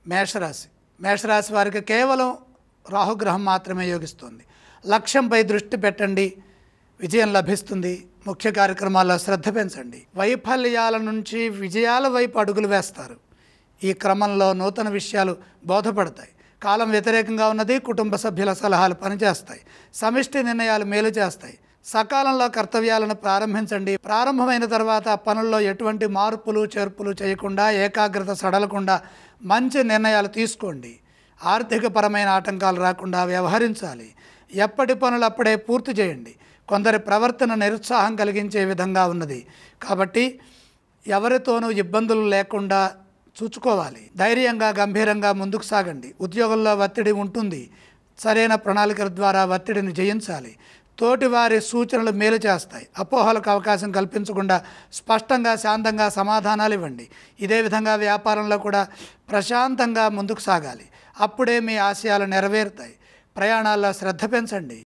మేషరాశి మేషరాశి వారికి కేవలం రాహుగ్రహం మాత్రమే యోగిస్తుంది. లక్ష్యంపై దృష్టి పెట్టండి, విజయం లభిస్తుంది. ముఖ్య కార్యక్రమాల్లో శ్రద్ధ పెంచండి. వైఫల్యాల నుంచి విజయాల వైపు అడుగులు వేస్తారు. ఈ క్రమంలో నూతన విషయాలు బోధపడతాయి. కాలం వ్యతిరేకంగా ఉన్నది. కుటుంబ సభ్యుల సలహాలు పనిచేస్తాయి. సమిష్టి నిర్ణయాలు మేలు చేస్తాయి. సకాలంలో కర్తవ్యాలను ప్రారంభించండి. ప్రారంభమైన తర్వాత పనుల్లో ఎటువంటి మార్పులు చేర్పులు చేయకుండా, ఏకాగ్రత సడలకుండా మంచి నిర్ణయాలు తీసుకోండి. ఆర్థికపరమైన ఆటంకాలు రాకుండా వ్యవహరించాలి. ఎప్పటి పనులు అప్పుడే పూర్తి చేయండి. కొందరి ప్రవర్తన నిరుత్సాహం కలిగించే విధంగా ఉన్నది కాబట్టి ఎవరితోనూ ఇబ్బందులు లేకుండా చూసుకోవాలి. ధైర్యంగా గంభీరంగా ముందుకు సాగండి. ఉద్యోగంలో ఒత్తిడి ఉంటుంది. సరైన ప్రణాళికల ద్వారా ఒత్తిడిని జయించాలి. తోటివారి సూచనలు మేలు చేస్తాయి. అపోహలకు అవకాశం కల్పించకుండా స్పష్టంగా శాంతంగా సమాధానాలు ఇవ్వండి. ఇదే విధంగా వ్యాపారంలో కూడా ప్రశాంతంగా ముందుకు సాగాలి. అప్పుడే మీ ఆశయాలు నెరవేరుతాయి. ప్రయాణాల్లో శ్రద్ధ పెంచండి.